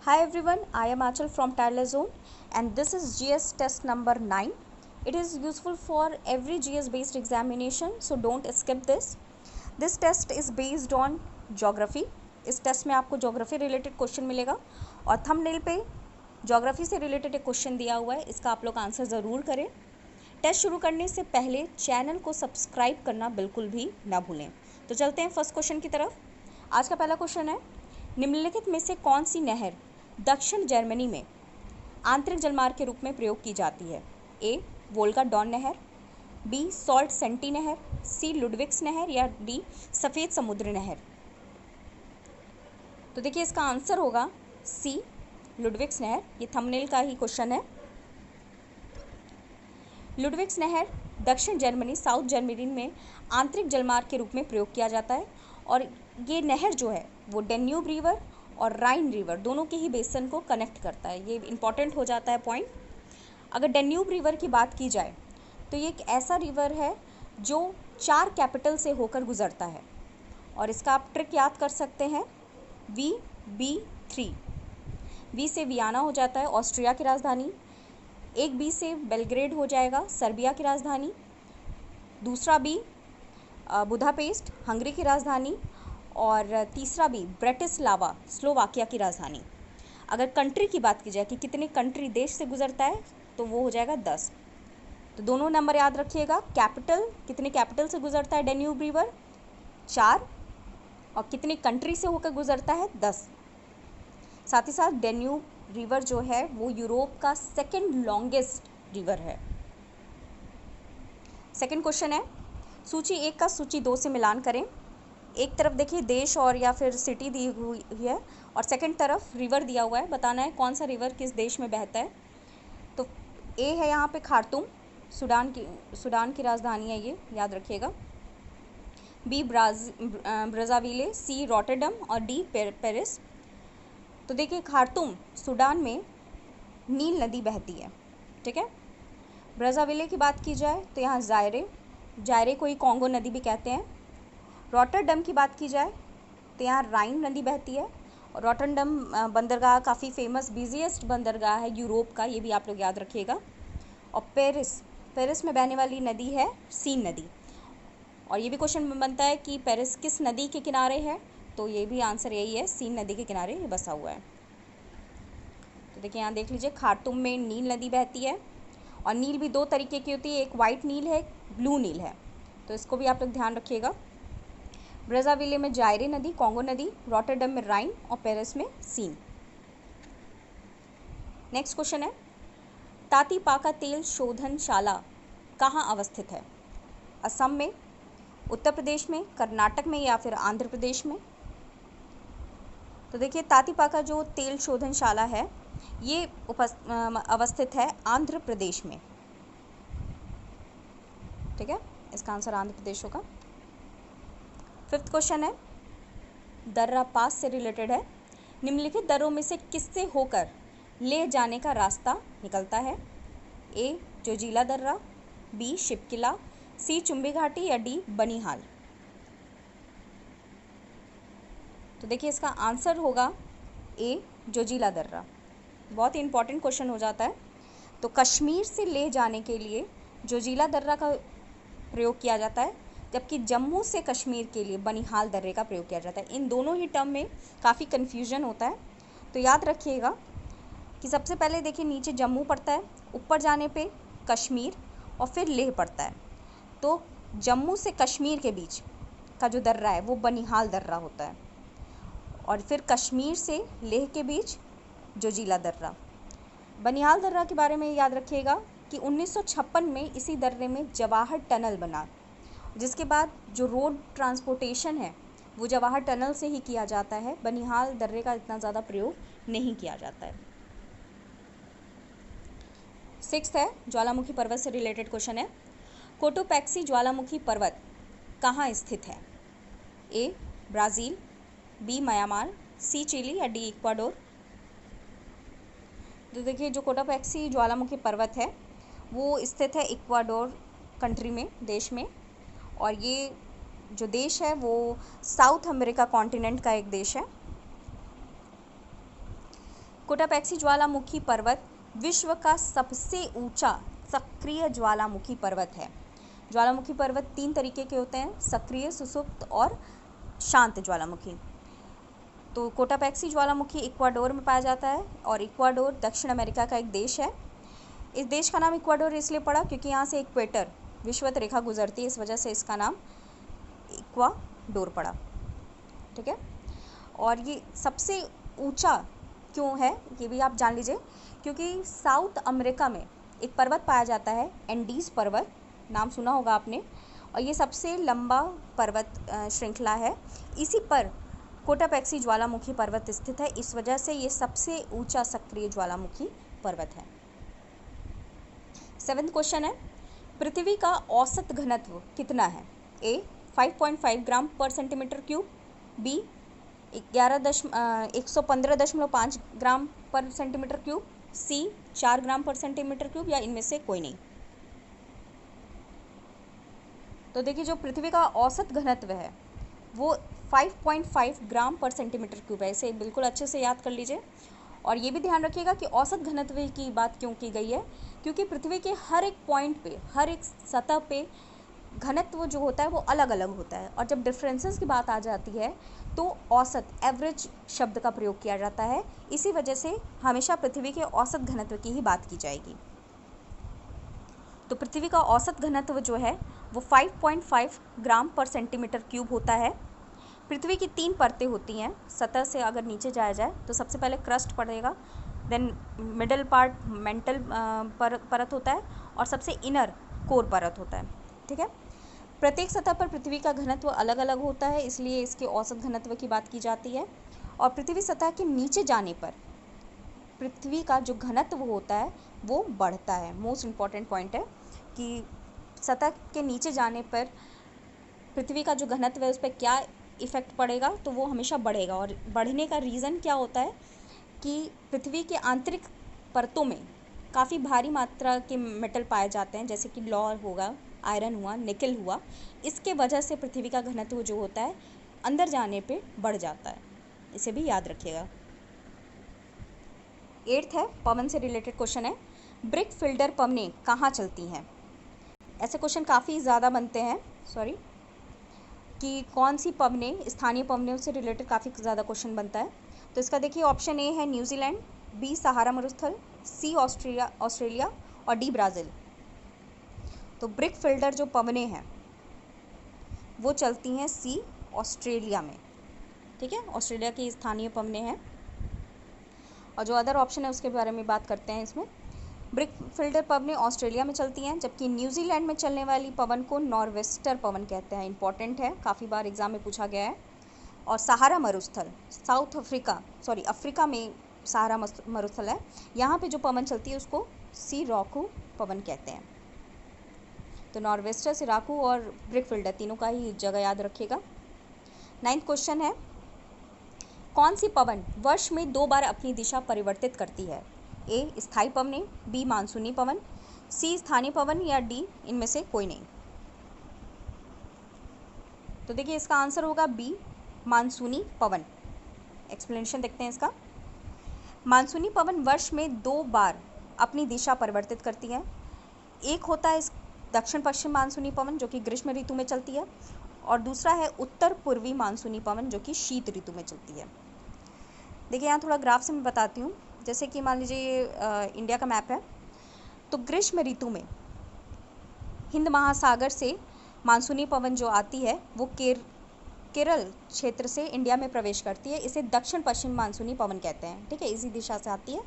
Hi everyone, I am Achal from Tireless Zone and this is GS test number 9. It is useful for every GS based examination, so don't skip this. This test is based on geography. इस test में आपको geography related question मिलेगा और thumbnail पे geography से related एक question दिया हुआ है, इसका आप लोग आंसर ज़रूर करें। टेस्ट शुरू करने से पहले चैनल को सब्सक्राइब करना बिल्कुल भी ना भूलें। तो चलते हैं फर्स्ट क्वेश्चन की तरफ। आज का पहला क्वेश्चन है, निम्नलिखित में से कौन सी नहर दक्षिण जर्मनी में आंतरिक जलमार्ग के रूप में प्रयोग की जाती है? ए वोल्गा डॉन नहर, बी सॉल्ट सेंटी नहर, सी लुडविग्स नहर या डी सफ़ेद समुद्र नहर। तो देखिए इसका आंसर होगा सी लुडविग्स नहर। ये थंबनेल का ही क्वेश्चन है। लुडविग्स नहर दक्षिण जर्मनी साउथ जर्मनी में आंतरिक जलमार्ग के रूप में प्रयोग किया जाता है और ये नहर जो है वो डेन्यूब रिवर और राइन रिवर दोनों के ही बेसन को कनेक्ट करता है। ये इंपॉर्टेंट हो जाता है पॉइंट। अगर डेन्यूब रिवर की बात की जाए तो ये एक ऐसा रिवर है जो 4 कैपिटल से होकर गुजरता है और इसका आप ट्रिक याद कर सकते हैं VB3। वी से वियना हो जाता है ऑस्ट्रिया की राजधानी, एक बी से बेलग्रेड हो जाएगा सर्बिया की राजधानी, दूसरा बी बुदापेस्ट हंगरी की राजधानी और तीसरा भी ब्रेटिस्लावा स्लोवाकिया की राजधानी। अगर कंट्री की बात की जाए कि कितने कंट्री देश से गुजरता है तो वो हो जाएगा 10। तो दोनों नंबर याद रखिएगा। कैपिटल, कितने कैपिटल से गुजरता है डेन्यूब रिवर 4 और कितनी कंट्री से होकर गुजरता है 10। साथ ही साथ डेन्यूब रिवर जो है वो यूरोप का सेकेंड लॉन्गेस्ट रिवर है। सेकेंड क्वेश्चन है, सूची 1 का सूची 2 से मिलान करें। एक तरफ देखिए देश और या फिर सिटी दी हुई है और सेकंड तरफ रिवर दिया हुआ है, बताना है कौन सा रिवर किस देश में बहता है। तो ए है यहाँ पे खार्तूम, सूडान की राजधानी है ये, याद रखिएगा। बी ब्राज़ाविले, सी रॉटरडम और डी पेरिस। तो देखिए खार्तूम सूडान में नील नदी बहती है, ठीक है। ब्राज़ाविले की बात की जाए तो यहाँ जायरे को ही कॉन्गो नदी भी कहते हैं। रॉटरडम की बात की जाए तो यहाँ राइन नदी बहती है और रॉटरडम बंदरगाह काफ़ी फेमस बिजीएस्ट बंदरगाह है यूरोप का, ये भी आप लोग याद रखिएगा। और पेरिस में बहने वाली नदी है सीन नदी। और ये भी क्वेश्चन बनता है कि पेरिस किस नदी के किनारे है, तो ये भी आंसर यही है, सीन नदी के किनारे ये बसा हुआ है। तो देखिए यहाँ देख लीजिए, खार्तूम में नील नदी बहती है और नील भी 2 तरीके की होती है, एक वाइट नील है, ब्लू नील है, तो इसको भी आप लोग ध्यान रखिएगा। ब्राज़ाविले में जायरे नदी, कॉन्गो नदी, रॉटरडम में राइन और पेरिस में सीन। नेक्स्ट क्वेश्चन है, तातीपाका तेल शोधनशाला कहाँ अवस्थित है? असम में, उत्तर प्रदेश में, कर्नाटक में या फिर आंध्र प्रदेश में? तो देखिए तातीपाका जो तेल शोधनशाला है ये अवस्थित है आंध्र प्रदेश में, ठीक है। इसका आंसर आंध्र प्रदेश होगा। फिफ्थ क्वेश्चन है, दर्रा पास से रिलेटेड है। निम्नलिखित दर्रों में से किससे होकर ले जाने का रास्ता निकलता है? ए जोजिला दर्रा, बी शिपकिला, सी चुम्बी घाटी या डी बनिहाल। तो देखिए इसका आंसर होगा ए जोजिला दर्रा। बहुत ही इंपॉर्टेंट क्वेश्चन हो जाता है। तो कश्मीर से ले जाने के लिए जोजिला दर्रा का प्रयोग किया जाता है, जबकि जम्मू से कश्मीर के लिए बनिहाल दर्रे का प्रयोग किया जाता है। इन दोनों ही टर्म में काफ़ी कन्फ्यूजन होता है, तो याद रखिएगा कि सबसे पहले देखिए नीचे जम्मू पड़ता है, ऊपर जाने पे कश्मीर और फिर लेह पड़ता है। तो जम्मू से कश्मीर के बीच का जो दर्रा है वो बनिहाल दर्रा होता है और फिर कश्मीर से लेह के बीच जोजिला दर्रा। बनिहाल दर्रा के बारे में याद रखिएगा कि 1956 में इसी दर्रे में जवाहर टनल बना, जिसके बाद जो रोड ट्रांसपोर्टेशन है वो जवाहर टनल से ही किया जाता है। बनिहाल दर्रे का इतना ज़्यादा प्रयोग नहीं किया जाता है। 6th है, ज्वालामुखी पर्वत से रिलेटेड क्वेश्चन है। कोटोपैक्सी ज्वालामुखी पर्वत कहाँ स्थित है? ए ब्राज़ील, बी म्यांमार, सी चिली या डी इक्वाडोर। तो देखिए जो कोटोपैक्सी ज्वालामुखी पर्वत है वो स्थित है इक्वाडोर कंट्री में, देश में, और ये जो देश है वो साउथ अमेरिका कॉन्टिनेंट का एक देश है। कोटापेक्सी ज्वालामुखी पर्वत विश्व का सबसे ऊंचा सक्रिय ज्वालामुखी पर्वत है। ज्वालामुखी पर्वत 3 तरीके के होते हैं, सक्रिय, सुसुप्त और शांत ज्वालामुखी। तो कोटापेक्सी ज्वालामुखी इक्वाडोर में पाया जाता है और इक्वाडोर दक्षिण अमेरिका का एक देश है। इस देश का नाम इक्वाडोर इसलिए पड़ा क्योंकि यहाँ से इक्वेटर विषुवत रेखा गुजरती है, इस वजह से इसका नाम इक्वाडोर पड़ा। ठीक है, और ये सबसे ऊंचा क्यों है ये भी आप जान लीजिए, क्योंकि साउथ अमेरिका में एक पर्वत पाया जाता है, एंडीज पर्वत, नाम सुना होगा आपने, और ये सबसे लंबा पर्वत श्रृंखला है। इसी पर कोटापेक्सी ज्वालामुखी पर्वत स्थित है, इस वजह से ये सबसे ऊंचा सक्रिय ज्वालामुखी पर्वत है। 7वां क्वेश्चन है, पृथ्वी का औसत घनत्व कितना है? ए 5.5 ग्राम पर सेंटीमीटर क्यूब, बी 115.5 ग्राम पर सेंटीमीटर क्यूब, सी 4 ग्राम पर सेंटीमीटर क्यूब, या इनमें से कोई नहीं। तो देखिए, जो पृथ्वी का औसत घनत्व है वो 5.5 ग्राम पर सेंटीमीटर क्यूब है। इसे बिल्कुल अच्छे से याद कर लीजिए, और ये भी ध्यान रखिएगा कि औसत घनत्व की बात क्यों की गई है, क्योंकि पृथ्वी के हर एक पॉइंट पे, हर एक सतह पे घनत्व जो होता है वो अलग अलग होता है, और जब डिफरेंसेस की बात आ जाती है तो औसत, एवरेज शब्द का प्रयोग किया जाता है। इसी वजह से हमेशा पृथ्वी के औसत घनत्व की ही बात की जाएगी। तो पृथ्वी का औसत घनत्व जो है वो 5.5 ग्राम पर सेंटीमीटर क्यूब होता है। पृथ्वी की 3 परतें होती हैं। सतह से अगर नीचे जाया जाए तो सबसे पहले क्रस्ट पड़ेगा, देन मिडल पार्ट मेंटल परत होता है, और सबसे इनर कोर परत होता है। ठीक है, प्रत्येक सतह पर पृथ्वी का घनत्व अलग अलग होता है, इसलिए इसके औसत घनत्व की बात की जाती है। और पृथ्वी सतह के नीचे जाने पर पृथ्वी का जो घनत्व होता है वो बढ़ता है। मोस्ट इम्पॉर्टेंट पॉइंट है कि सतह के नीचे जाने पर पृथ्वी का जो घनत्व है उस पर क्या इफ़ेक्ट पड़ेगा, तो वो हमेशा बढ़ेगा। और बढ़ने का रीज़न क्या होता है कि पृथ्वी के आंतरिक परतों में काफ़ी भारी मात्रा के मेटल पाए जाते हैं, जैसे कि लौह होगा, आयरन हुआ, निकल हुआ। इसके वजह से पृथ्वी का घनत्व जो होता है अंदर जाने पे बढ़ जाता है, इसे भी याद रखिएगा। 8th है, पवन से रिलेटेड क्वेश्चन है, ब्रिक फिल्डर पवनें कहाँ चलती हैं? ऐसे क्वेश्चन काफ़ी ज़्यादा बनते हैं, कि कौन सी पवनें, स्थानीय पवनों से रिलेटेड काफ़ी ज़्यादा क्वेश्चन बनता है। तो इसका देखिए, ऑप्शन ए है न्यूजीलैंड, बी सहारा मरुस्थल, सी ऑस्ट्रेलिया और डी ब्राज़ील। तो ब्रिक फिल्डर जो पवनें हैं वो चलती हैं सी ऑस्ट्रेलिया में। ठीक है, ऑस्ट्रेलिया की स्थानीय पवनें हैं। और जो अदर ऑप्शन है उसके बारे में बात करते हैं। इसमें ब्रिक फिल्डर पवनें ऑस्ट्रेलिया में चलती हैं, जबकि न्यूजीलैंड में चलने वाली पवन को नॉर्वेस्टर पवन कहते हैं। इंपॉर्टेंट है, काफ़ी बार एग्जाम में पूछा गया है। और सहारा मरुस्थल अफ्रीका में सहारा मरुस्थल है, यहाँ पे जो पवन चलती है उसको सिराकू पवन कहते हैं। तो नॉर्वेस्टर, सिराकू और ब्रिक फिल्डर तीनों का ही जगह याद रखिएगा। 9th क्वेश्चन है, कौन सी पवन वर्ष में 2 बार अपनी दिशा परिवर्तित करती है? ए स्थायी पवनें, बी मानसूनी पवन, सी स्थानीय पवन, या डी इनमें से कोई नहीं। तो देखिए, इसका आंसर होगा बी मानसूनी पवन। एक्सप्लेनेशन देखते हैं इसका। मानसूनी पवन वर्ष में 2 बार अपनी दिशा परिवर्तित करती है। एक होता है दक्षिण पश्चिम मानसूनी पवन जो कि ग्रीष्म ऋतु में चलती है, और दूसरा है उत्तर पूर्वी मानसूनी पवन जो कि शीत ऋतु में चलती है। देखिए, यहाँ थोड़ा ग्राफ से मैं बताती हूँ। जैसे कि मान लीजिए ये इंडिया का मैप है, तो ग्रीष्म ऋतु में हिंद महासागर से मानसूनी पवन जो आती है वो केरल क्षेत्र से इंडिया में प्रवेश करती है। इसे दक्षिण पश्चिम मानसूनी पवन कहते हैं। ठीक है, इसी दिशा से आती है।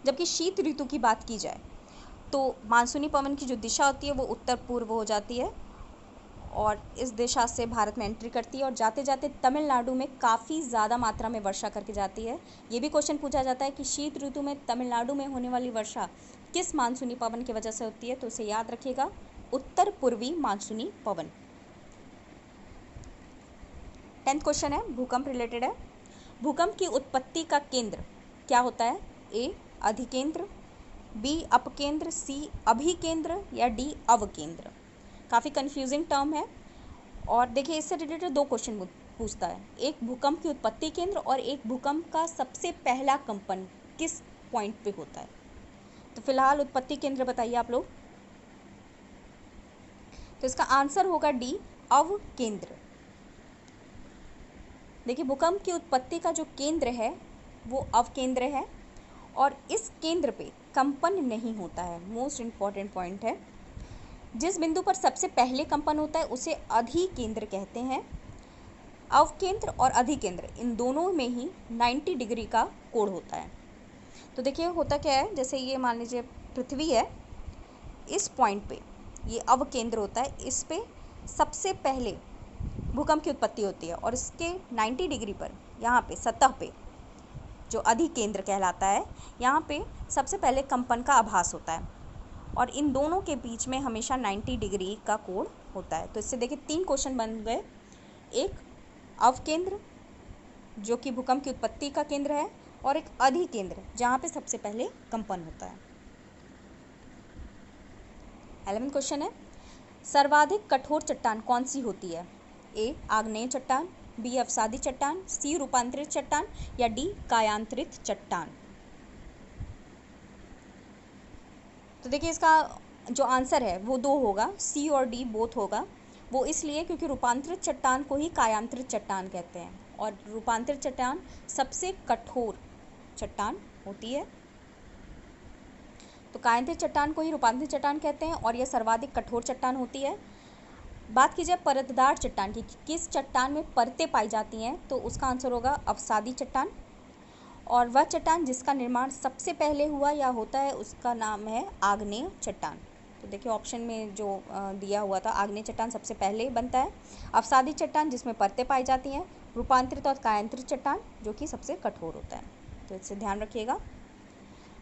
जबकि शीत ऋतु की बात की जाए तो मानसूनी पवन की जो दिशा होती है वो उत्तर पूर्व हो जाती है, और इस दिशा से भारत में एंट्री करती है, और जाते जाते तमिलनाडु में काफ़ी ज़्यादा मात्रा में वर्षा करके जाती है। ये भी क्वेश्चन पूछा जाता है कि शीत ऋतु में तमिलनाडु में होने वाली वर्षा किस मानसूनी पवन की वजह से होती है? तो इसे याद रखिएगा, उत्तर पूर्वी मानसूनी पवन। 10th क्वेश्चन है, भूकंप रिलेटेड है। भूकंप की उत्पत्ति का केंद्र क्या होता है? ए अधिकेंद्र, बी अपकेंद्र, सी अभिकेंद्र, या डी अवकेंद्र। काफ़ी कंफ्यूजिंग टर्म है, और देखिए इससे रिलेटेड 2 क्वेश्चन पूछता है। एक भूकंप की उत्पत्ति केंद्र, और एक भूकंप का सबसे पहला कंपन किस पॉइंट पे होता है? तो फिलहाल उत्पत्ति केंद्र बताइए आप लोग। तो इसका आंसर होगा डी, अवकेंद्र। देखिए भूकंप की उत्पत्ति का जो केंद्र है वो अवकेंद्र है और इस केंद्र पे कंपन नहीं होता है। मोस्ट इम्पॉर्टेंट पॉइंट है। जिस बिंदु पर सबसे पहले कंपन होता है उसे अधिकेंद्र कहते हैं। अवकेंद्र और अधिकेंद्र इन दोनों में ही 90 डिग्री का कोण होता है। तो देखिए होता क्या है, जैसे ये मान लीजिए पृथ्वी है, इस पॉइंट पे ये अवकेंद्र होता है, इस पे सबसे पहले भूकंप की उत्पत्ति होती है और इसके 90 डिग्री पर यहाँ पे सतह पे जो अधिकेंद्र कहलाता है, यहाँ पे सबसे पहले कंपन का आभास होता है और इन दोनों के बीच में हमेशा 90 डिग्री का कोण होता है। तो इससे देखिए 3 क्वेश्चन बन गए। एक अवकेंद्र जो कि भूकंप की उत्पत्ति का केंद्र है और एक अधिकेंद्र जहाँ पे सबसे पहले कंपन होता है। 11वां क्वेश्चन है, सर्वाधिक कठोर चट्टान कौन सी होती है? ए आग्नेय चट्टान, बी अवसादी चट्टान, सी रूपांतरित चट्टान या डी कायांतरित चट्टान। तो देखिए इसका जो आंसर है वो 2 होगा, सी और डी बोथ होगा। वो इसलिए क्योंकि रूपांतरित चट्टान को ही कायांतरित चट्टान कहते हैं और रूपांतरित चट्टान सबसे कठोर चट्टान होती है। तो कायांतरित चट्टान को ही रूपांतरित चट्टान कहते हैं और यह सर्वाधिक कठोर चट्टान होती है। बात की जाए परतदार चट्टान की, किस चट्टान में परतें पाई जाती हैं, तो उसका आंसर होगा अवसादी चट्टान और वह चट्टान जिसका निर्माण सबसे पहले हुआ या होता है उसका नाम है आग्नेय चट्टान। तो देखिए ऑप्शन में जो दिया हुआ था, आग्नेय चट्टान सबसे पहले बनता है, अवसादी चट्टान जिसमें परतें पाई जाती हैं, रूपांतरित और कायांतरित चट्टान जो कि सबसे कठोर होता है। तो इससे ध्यान रखिएगा।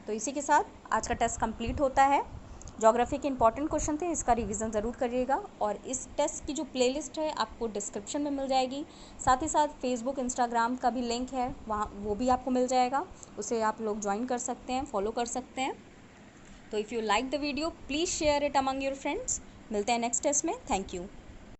तो इसी के साथ आज का टेस्ट कंप्लीट होता है। ज्योग्राफी के इंपॉर्टेंट क्वेश्चन थे, इसका रिवीजन ज़रूर करिएगा और इस टेस्ट की जो प्लेलिस्ट है आपको डिस्क्रिप्शन में मिल जाएगी। साथ ही साथ फेसबुक इंस्टाग्राम का भी लिंक है, वहाँ वो भी आपको मिल जाएगा, उसे आप लोग ज्वाइन कर सकते हैं, फॉलो कर सकते हैं। तो if you like the video please share it among your friends. मिलते हैं नेक्स्ट टेस्ट में। Thank you.